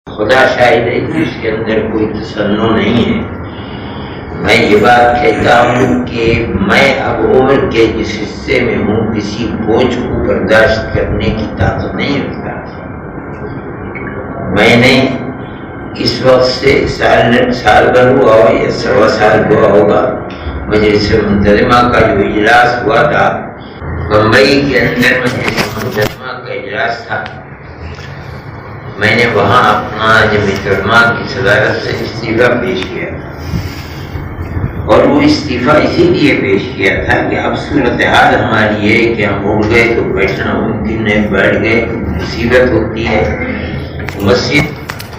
خدا شاہد ہے کہ اس کے اندر کوئی تصنع نہیں ہے۔ میں یہ بات کہتا ہوں کہ میں اب عمر کے جس حصے میں ہوں کسی بوجھ کو برداشت کرنے کی طاقت نہیں رکھتا۔ میں نے اس وقت سے سال بھر ہوا ہو یا 1.25 سال ہوا ہوگا، مجلس منتظمہ کا جو اجلاس ہوا تھا بمبئی کے اندر، مجلس منتظمہ کا اجلاس تھا، میں نے وہاں اپنا جمعیت علماء کی صدارت سے استعفیٰ پیش کیا، اور وہ استعفیٰ اسی لیے پیش کیا تھا کہ اب صورتحال ہماری یہ کہ ہم اٹھ گئے تو بیٹھنا ممکن نہیں، بیٹھ گئے تو مصیبت ہوتی ہے۔ مسجد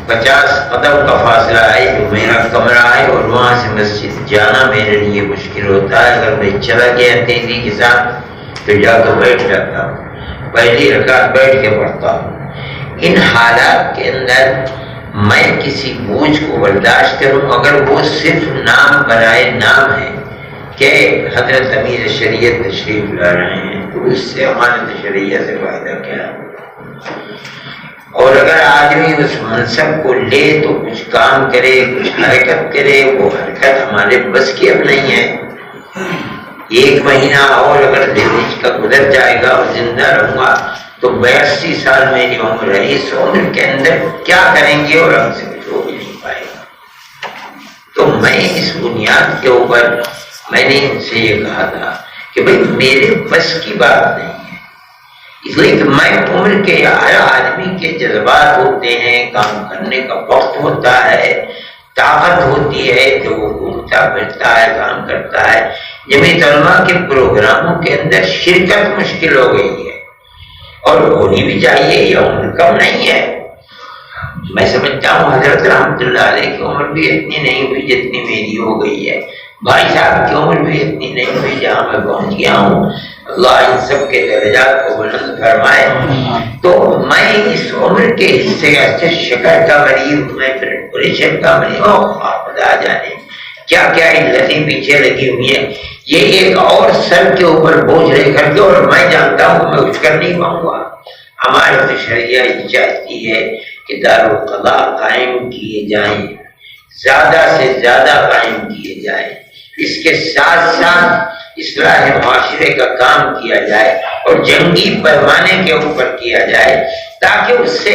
50 قدم کا فاصلہ ہے جو میرا کمرہ ہے، اور وہاں سے مسجد جانا میرے لیے مشکل ہوتا ہے۔ اگر میں چلا گیا تیزی کے ساتھ تو جا کے بیٹھ جاتا ہوں، پہلی رکعت بیٹھ کے پڑھتا ہوں۔ ان حالات کے اندر میں کسی بوجھ کو برداشت کروں اگر وہ صرف نام برائے نام ہے کہ حضرت امیر شریعت تشریف لا رہے ہیں، تو اس سے ہمارے شریعہ سے فائدہ کیا ہے؟ اور اگر آدمی اس منصب کو لے تو کچھ کام کرے، کچھ حرکت کرے، وہ حرکت ہمارے بس کی اب نہیں ہے۔ 1 مہینہ اور اگر زندگی کا گزر جائے گا اور زندہ رہوں گا تو 82 سال میری عمر ہے، اس عمر کے اندر کیا کریں گے اور ہم سے کچھ ہو بھی نہیں پائے گا۔ تو میں اس بنیاد کے اوپر میں نے ان سے یہ کہا تھا کہ بھئی میرے بس کی بات نہیں ہے، اس لیے کہ میں عمر کے ہر آدمی کے جذبات ہوتے ہیں، کام کرنے کا وقت ہوتا ہے، طاقت ہوتی ہے کہ وہ گھومتا پھرتا ہے، کام کرتا ہے۔ جمعیت علماء کے پروگراموں کے اندر شرکت مشکل ہو گئی ہے، اور ہونی بھی چاہیے، یہ عمر کم نہیں ہے۔ میں سمجھتا ہوں حضرت رحمۃ اللہ علیہ کی عمر بھی اتنی نہیں ہوئی جتنی میری ہو گئی ہے، بھائی صاحب کی عمر بھی اتنی نہیں ہوئی جہاں میں پہنچ گیا ہوں۔ اللہ ان سب کے درجات کو بلند فرمائے۔ تو میں اس عمر کے حصے سے شکر کا مریض ہوں، میں پریشر کا مریض ہوں، خدا جانے کیا کیا علتیں پیچھے لگی ہوئی ہیں، یہ ایک اور سر کے اوپر بوجھ لے کر کے، اور میں جانتا ہوں میں اٹھ کر نہیں پاؤں گا۔ ہماری تو شریعہ یہ چاہتی ہے کہ دارالقضاء قائم کیے جائیں، زیادہ سے زیادہ قائم کیے جائیں، اس کے ساتھ ساتھ اصلاح معاشرے کا کام کیا جائے اور جنگی پیمانے کے اوپر کیا جائے، تاکہ اس سے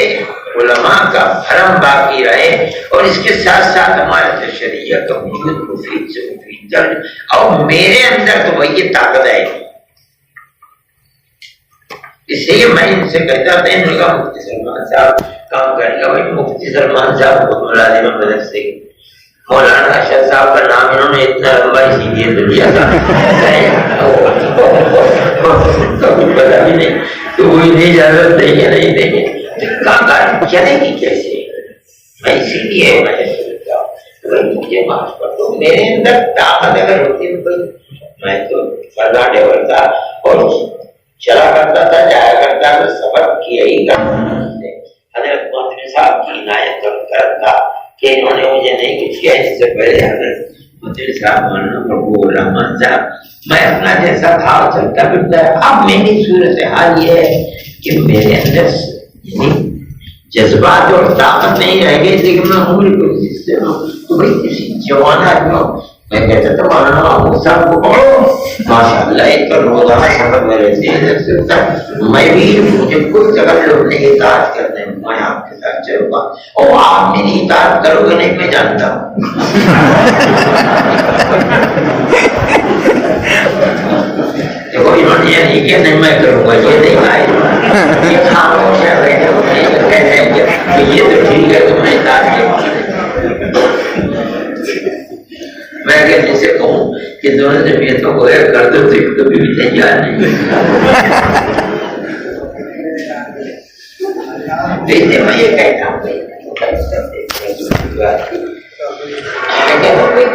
علماء کا بھرم باقی رہے، اور اس کے ساتھ ساتھ ہمارے شریعہ کا وجود مفید سے مفید چل۔ اور میرے اندر تو وہی یہ طاقت ہے، اس لیے میں ان سے کہتا تھا، ان کا مفتی سلمان صاحب کام کرے گا۔ بھائی مفتی سلمان صاحب بہت ملازم مدرسے کے، مولانا اشرف صاحب کا نام انہوں نے اتنا لمبا اسی لیے تو لیا تھا، کبھی پتا بھی نہیں تو وہ اتنی اجازت دیں گے نہیں دیں گے، کام چلے گی کیسے؟ میں اسی لیے میں سوچتا ہوں مجھے معاف کر دو، میرے اندر طاقت اگر ہوتی تو میں تو فرناٹے بڑھتا اور چلا کرتا تھا، جایا کرتا تھا، سبق کیا ہی کرتا۔ حضرت محترم صاحب کی عنایت کا کرم تھا کہ انہوں نے مجھے نہیں کچھ کیا۔ اس سے پہلے حضرت محترم صاحب مولانا مقبول الرحمان صاحب، میں اپنا جیسا تھا چلتا پھرتا ہے۔ اب میری صورتحال یہ ہے کہ میرے اندر جذبات اور طاقت نہیں رہ گئی، لیکن میں عمر کو جس سے تو بھائی کسی جوان آدمی میں کہتا تھا مولانا محمود صاحب کو پڑھو، ماشاء اللہ ایک روزانہ سفر میں رہتے ہیں، میں بھی مجھے کوئی تکلف نہیں، اطاعت کرنے میں آپ کے ساتھ چلوں گا، اور آپ میری اطاعت کرو گے نہیں میں جانتا ہوں۔ دیکھو انہوں نے یہ نہیں کیا نہیں میں کروں گا، یہ نہیں آئے، یہ خاموش ہے، کہتے ہیں کہ یہ تو ٹھیک ہے تو میں اطاعت کروں گا۔ میں اگر جسے کہوں کہ دونوں جمعیتوں کو ایک کر دو تو کبھی بھی تیار نہیں، دیکھتے میں یہ کہتا ہوں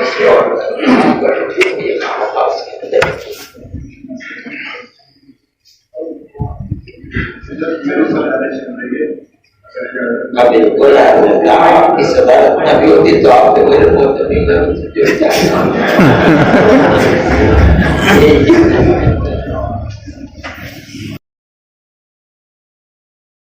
کسی اور بالکل آپ کی صدارت میں بھی ہوتی تو آپ کو میرے بہت